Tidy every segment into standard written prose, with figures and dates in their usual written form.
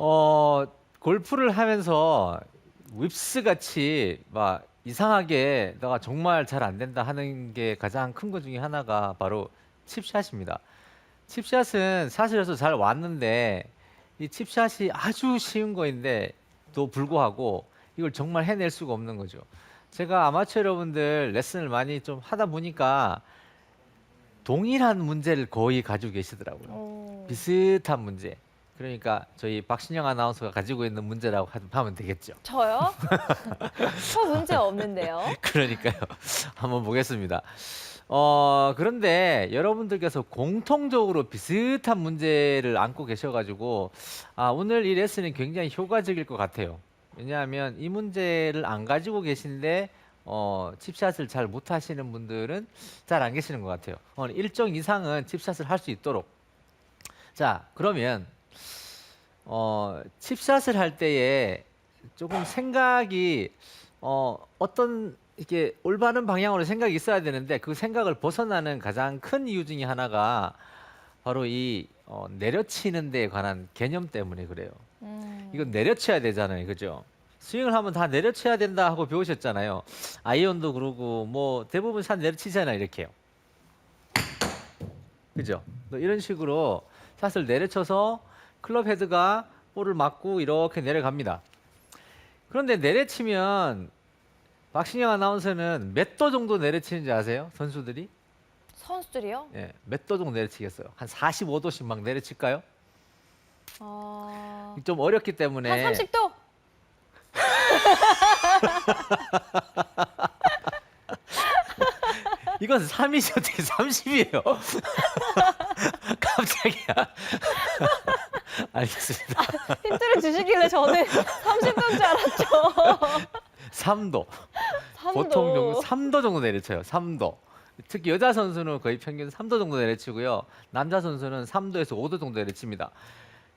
어, 골프를 하면서 윕스 같이 막 이상하게 내가 정말 잘 안 된다 하는 게 가장 큰 것 중에 하나가 바로 칩샷입니다. 칩샷은 사실에서 잘 왔는데 이 칩샷이 아주 쉬운 거인데 또 불구하고 이걸 정말 해낼 수가 없는 거죠. 제가 아마추어 여러분들 레슨을 많이 좀 하다 보니까 동일한 문제를 거의 가지고 계시더라고요. 오. 비슷한 문제. 그러니까 저희 박신영 아나운서가 가지고 있는 문제라고 하면 되겠죠. 저요? 저 문제 없는데요. 그러니까요. 한번 보겠습니다. 그런데 여러분들께서 공통적으로 비슷한 문제를 안고 계셔가지고, 오늘 이 레슨이 굉장히 효과적일 것 같아요. 왜냐하면 이 문제를 안 가지고 계신데, 칩샷을 잘 못하시는 분들은 잘 안 계시는 것 같아요. 일정 이상은 칩샷을 할 수 있도록. 자, 그러면, 칩샷을 할 때에 조금 생각이, 어떤 이게 올바른 방향으로 생각이 있어야 되는데 그 생각을 벗어나는 가장 큰 이유 중에 하나가 바로 이 내려치는 데에 관한 개념 때문에 그래요. 이건 내려쳐야 되잖아요. 그죠? 스윙을 하면 다 내려쳐야 된다 하고 배우셨잖아요. 아이언도 그러고 뭐 대부분 샷 내려치잖아요. 이렇게요. 그죠? 뭐 이런 식으로 샷을 내려쳐서 클럽 헤드가 볼을 맞고 이렇게 내려갑니다. 그런데 내려치면 박신영 아나운서는 몇 도 정도 내려치는지 아세요? 선수들이? 선수들이요? 예, 몇 도 정도 내려치겠어요? 한 45도씩 막 내려칠까요? 좀 어렵기 한 때문에 30도? 이건 3이지 어떻게 30이에요? 깜짝이야. 알겠습니다. 힌트를 주시길래 저는 30도인 줄 알았죠. 3도. 3도. 보통 정도 3도 정도 내려쳐요. 3도. 특히 여자 선수는 거의 평균 3도 정도 내려치고요. 남자 선수는 3도에서 5도 정도 내려칩니다.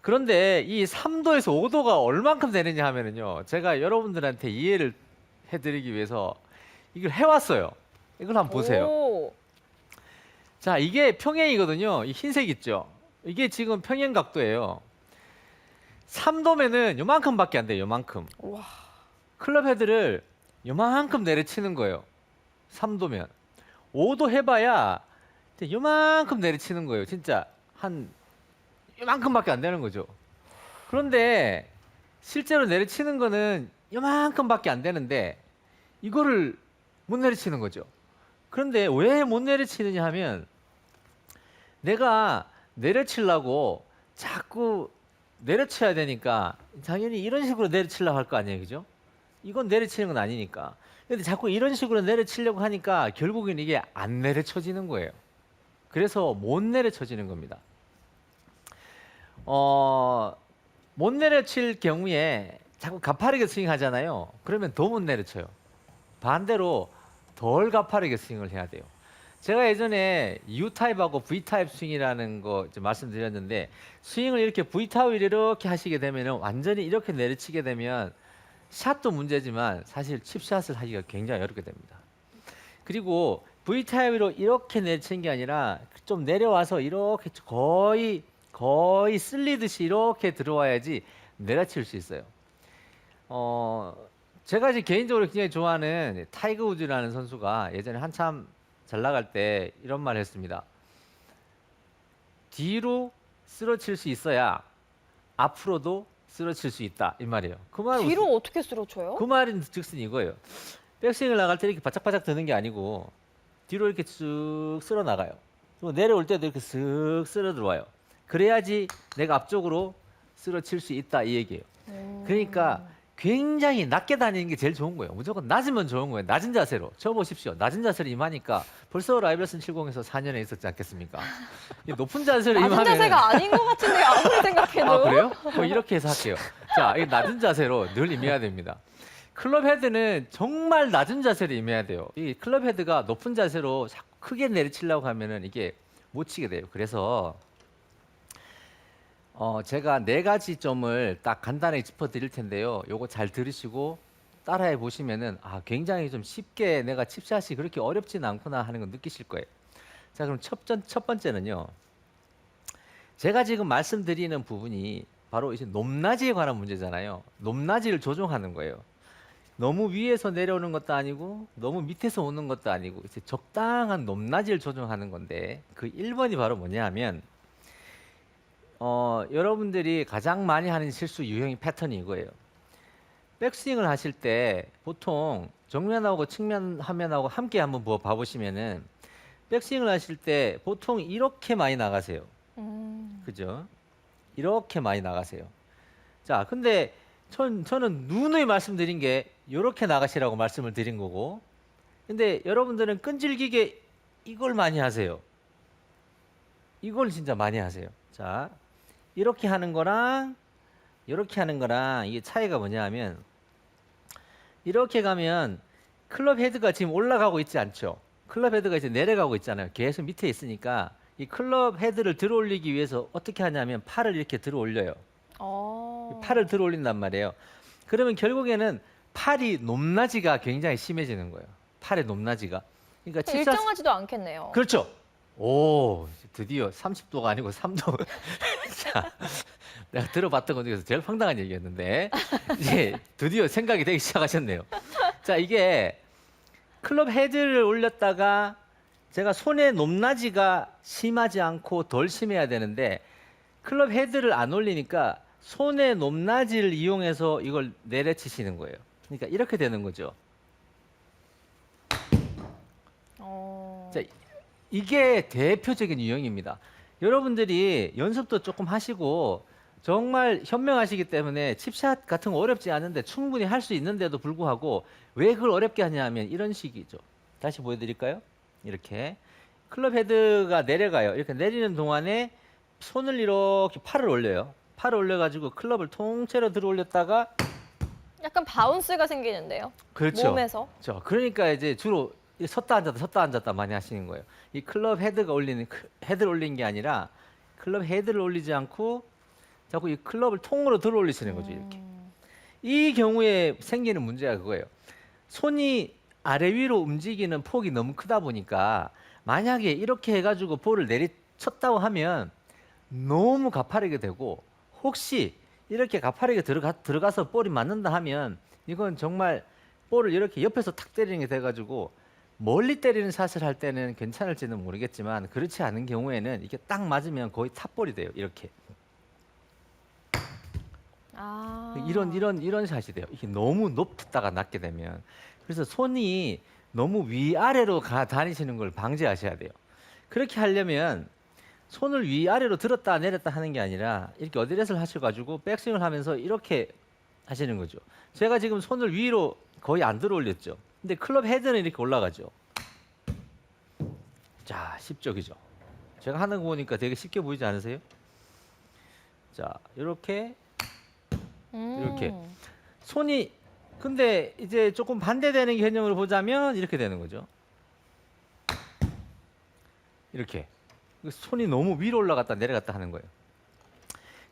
그런데 이 3도에서 5도가 얼만큼 되느냐 하면은요. 제가 여러분들한테 이해를 해드리기 위해서 이걸 해왔어요. 이걸 한번 보세요. 오. 자, 이게 평행이거든요. 이 흰색 있죠? 이게 지금 평행 각도예요. 3도면은 요만큼밖에 안 돼요. 요만큼. 와. 클럽 헤드를 요만큼 내려치는 거예요. 3도면. 5도 해봐야 요만큼 내려치는 거예요. 진짜 한 요만큼밖에 안 되는 거죠. 그런데 실제로 내려치는 거는 요만큼밖에 안 되는데 이거를 못 내려치는 거죠. 그런데 왜 못 내려치느냐 하면 내가 내려치려고 자꾸 내려쳐야 되니까 당연히 이런 식으로 내려치려고 할 거 아니에요. 그죠? 이건 내려치는 건 아니니까. 근데 자꾸 이런 식으로 내려치려고 하니까 결국엔 이게 안 내려쳐지는 거예요. 그래서 못 내려쳐지는 겁니다. 못 내려칠 경우에 자꾸 가파르게 스윙하잖아요. 그러면 더 못 내려쳐요. 반대로 덜 가파르게 스윙을 해야 돼요. 제가 예전에 U타입하고 V타입 스윙이라는 거 이제 말씀드렸는데 스윙을 이렇게 V타입을 이렇게 하시게 되면 완전히 이렇게 내려치게 되면 샷도 문제지만 사실 칩샷을 하기가 굉장히 어렵게 됩니다. 그리고 V타입으로 이렇게 내리치는 게 아니라 좀 내려와서 이렇게 거의 쓸리듯이 이렇게 들어와야지 내려칠 수 있어요. 제가 이제 개인적으로 굉장히 좋아하는 타이거 우즈라는 선수가 예전에 한참 잘 나갈 때 이런 말을 했습니다. 뒤로 쓰러칠 수 있어야 앞으로도 쓰러칠 수 있다 이 말이에요. 뒤로 어떻게 쓰러쳐요? 그 말인 즉슨 이거예요. 백스윙을 나갈 때 이렇게 바짝바짝 드는 게 아니고 뒤로 이렇게 쑥 쓸어 나가요. 그리고 내려올 때도 이렇게 쓱 쓸어 들어와요. 그래야지 내가 앞쪽으로 쓰러칠 수 있다 이 얘기예요. 그러니까 굉장히 낮게 다니는 게 제일 좋은 거예요. 무조건 낮으면 좋은 거예요. 낮은 자세로. 저 보십시오. 낮은 자세로 임하니까 벌써 라이벌슨 70에서 4년에 있었지 않겠습니까? 이 높은 자세로 낮은 임하면 자세가 아닌 것 같은데요. 아무리 생각해도. 아 그래요? 뭐 이렇게 해서 할게요. 자, 이 낮은 자세로 늘 임해야 됩니다. 클럽 헤드는 정말 낮은 자세로 임해야 돼요. 이 클럽 헤드가 높은 자세로 자꾸 크게 내리치려고 하면은 이게 못 치게 돼요. 그래서 제가 4가지 점을 딱 간단하게 짚어드릴 텐데요. 요거 잘 들으시고 따라해 보시면은 굉장히 좀 쉽게 내가 칩샷이 그렇게 어렵진 않구나 하는 걸 느끼실 거예요. 자, 그럼 첫 번째는요. 제가 지금 말씀드리는 부분이 바로 이제 높낮이에 관한 문제잖아요. 높낮이를 조정하는 거예요. 너무 위에서 내려오는 것도 아니고 너무 밑에서 오는 것도 아니고 이제 적당한 높낮이를 조정하는 건데 그 1번이 바로 뭐냐 하면 여러분들이 가장 많이 하는 실수 유형 패턴이 이거예요. 백스윙을 하실 때 보통 정면하고 측면 화면하고 함께 한번 봐보시면은 백스윙을 하실 때 보통 이렇게 많이 나가세요. 그죠? 이렇게 많이 나가세요. 자, 근데 저는 누누이 말씀드린 게 이렇게 나가시라고 말씀을 드린 거고, 근데 여러분들은 끈질기게 이걸 많이 하세요. 이걸 진짜 많이 하세요. 자, 이렇게 하는 거랑 이렇게 하는 거랑 이게 차이가 뭐냐 하면 이렇게 가면 클럽 헤드가 지금 올라가고 있지 않죠. 클럽 헤드가 이제 내려가고 있잖아요. 계속 밑에 있으니까 이 클럽 헤드를 들어 올리기 위해서 어떻게 하냐면 팔을 이렇게 들어 올려요. 팔을 들어 올린단 말이에요. 그러면 결국에는 팔이 높낮이가 굉장히 심해지는 거예요. 팔의 높낮이가. 그러니까 일정하지도 않겠네요. 그렇죠. 오, 드디어 30도가 아니고 3도. 자, 내가 들어봤던 것 중에서 제일 황당한 얘기였는데 이제 드디어 생각이 되기 시작하셨네요. 자, 이게 클럽 헤드를 올렸다가 제가 손의 높낮이가 심하지 않고 덜 심해야 되는데 클럽 헤드를 안 올리니까 손의 높낮이를 이용해서 이걸 내려치시는 거예요. 그러니까 이렇게 되는 거죠. 자, 이게 대표적인 유형입니다. 여러분들이 연습도 조금 하시고 정말 현명하시기 때문에 칩샷 같은 거 어렵지 않은데 충분히 할 수 있는데도 불구하고 왜 그걸 어렵게 하냐면 이런 식이죠. 다시 보여드릴까요? 이렇게 클럽 헤드가 내려가요. 이렇게 내리는 동안에 손을 이렇게 팔을 올려요. 팔을 올려가지고 클럽을 통째로 들어 올렸다가 약간 바운스가 생기는데요. 그렇죠. 몸에서. 그렇죠. 그러니까 이제 주로 섰다 앉았다 많이 하시는 거예요. 이 클럽 헤드가 올리는 헤드를 올리는 게 아니라 클럽 헤드를 올리지 않고 자꾸 이 클럽을 통으로 들어 올리시는 거죠. 이렇게. 이 경우에 생기는 문제가 그거예요. 손이 아래 위로 움직이는 폭이 너무 크다 보니까 만약에 이렇게 해가지고 볼을 내리쳤다고 하면 너무 가파르게 되고 혹시 이렇게 가파르게 들어가서 볼이 맞는다 하면 이건 정말 볼을 이렇게 옆에서 탁 때리는 게 돼가지고 멀리 때리는 샷을 할 때는 괜찮을지는 모르겠지만 그렇지 않은 경우에는 이게 딱 맞으면 거의 탑볼이 돼요. 이렇게. 이런 샷이 돼요. 이게 너무 높다가 낮게 되면. 그래서 손이 너무 위아래로 다니시는 걸 방지하셔야 돼요. 그렇게 하려면 손을 위아래로 들었다 내렸다 하는 게 아니라 이렇게 어드레스를 하셔가지고 백스윙을 하면서 이렇게 하시는 거죠. 제가 지금 손을 위로 거의 안 들어 올렸죠. 근데 클럽 헤드는 이렇게 올라가죠. 자, 쉽죠, 그죠? 제가 하는 거 보니까 되게 쉽게 보이지 않으세요? 자, 이렇게 이렇게 손이 근데 이제 조금 반대되는 개념으로 보자면 이렇게 되는 거죠. 이렇게 손이 너무 위로 올라갔다 내려갔다 하는 거예요.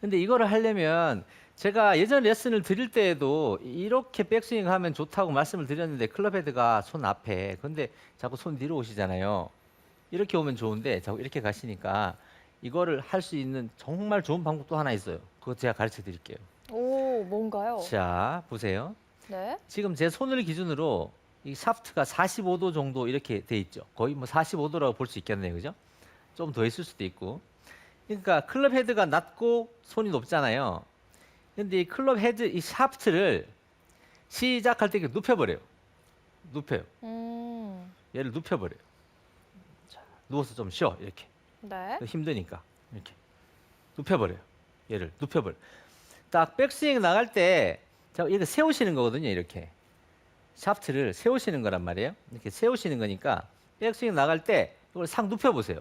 근데 이거를 하려면 제가 예전 레슨을 드릴 때에도 이렇게 백스윙 하면 좋다고 말씀을 드렸는데 클럽 헤드가 손 앞에 근데 자꾸 손 뒤로 오시잖아요. 이렇게 오면 좋은데 자꾸 이렇게 가시니까 이거를 할 수 있는 정말 좋은 방법도 하나 있어요. 그거 제가 가르쳐 드릴게요. 오, 뭔가요? 자, 보세요. 네. 지금 제 손을 기준으로 이 샤프트가 45도 정도 이렇게 돼 있죠. 거의 뭐 45도라고 볼 수 있겠네요. 그죠? 좀 더 있을 수도 있고. 그러니까 클럽 헤드가 낮고 손이 높잖아요. 근데 이 클럽 헤드 이 샤프트를 시작할 때 이렇게 눕혀버려요. 눕혀요. 얘를 눕혀버려요. 자, 누워서 좀 쉬어. 이렇게. 네. 힘드니까. 이렇게. 눕혀버려요. 얘를 눕혀버려요. 딱 백스윙 나갈 때 이렇게 세우시는 거거든요. 이렇게. 샤프트를 세우시는 거란 말이에요. 이렇게 세우시는 거니까 백스윙 나갈 때 이걸 싹 눕혀보세요.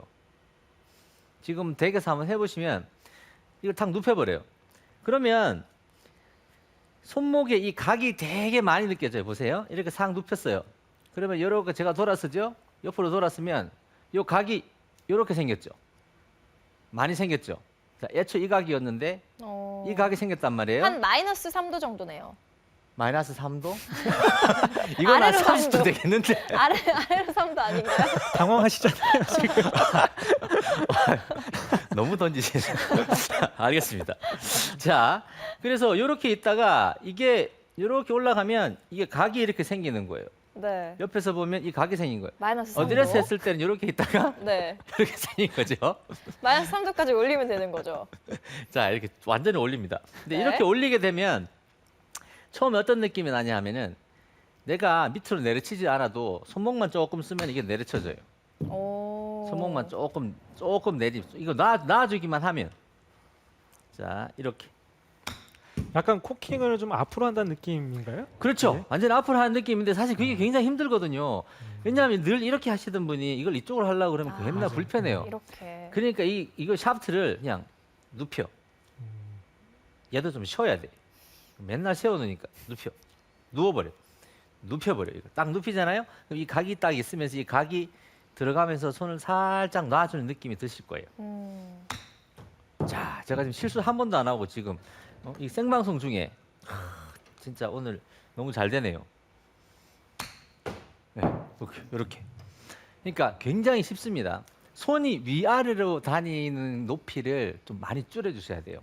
지금 덱에서 한번 해보시면 이걸 탁 눕혀버려요. 그러면 손목에 이 각이 되게 많이 느껴져요. 보세요. 이렇게 싹 눕혔어요. 그러면 이렇게 제가 돌아서죠. 옆으로 돌았으면 이 각이 이렇게 생겼죠. 많이 생겼죠. 자, 애초 이 각이었는데 이 각이 생겼단 말이에요. 한 마이너스 3도 정도네요. 마이너스 3도? 이건 한 아래로 30도 3도. 되겠는데. 아래로 3도 아닌가요? 당황하시잖아요, 지금. 너무 던지시네. 알겠습니다. 자, 그래서 이렇게 있다가 이게 이렇게 올라가면 이게 각이 이렇게 생기는 거예요. 네. 옆에서 보면 이 각이 생긴 거예요. 마이너스 3도. 어드레스 했을 때는 이렇게 있다가 네. 이렇게 생긴 거죠. 마이너스 3도까지 올리면 되는 거죠. 자, 이렇게 완전히 올립니다. 근데 네. 이렇게 올리게 되면 처음에 어떤 느낌이 나냐 하면은 내가 밑으로 내려치지 않아도 손목만 조금 쓰면 이게 내려쳐져요. 오. 손목만 조금 내리. 이거 놔주기만 하면. 자, 이렇게. 약간 코킹을 좀 앞으로 한다는 느낌인가요? 그렇죠. 네. 완전 앞으로 하는 느낌인데 사실 그게 굉장히 힘들거든요. 왜냐하면 늘 이렇게 하시던 분이 이걸 이쪽으로 하려고 그러면 아, 맨날 맞아요. 불편해요. 이렇게. 그러니까 이거 샤프트를 그냥 눕혀. 음. 얘도 좀 쉬어야 돼. 맨날 세워놓으니까 눕혀. 누워버려. 눕혀버려. 이거 딱 눕히잖아요. 그럼 이 각이 딱 있으면서 이 각이 들어가면서 손을 살짝 놔주는 느낌이 드실 거예요. 자, 제가 지금 실수 한 번도 안 하고 지금 이 생방송 중에 진짜 오늘 너무 잘 되네요. 네, 이렇게. 그러니까 굉장히 쉽습니다. 손이 위아래로 다니는 높이를 좀 많이 줄여주셔야 돼요.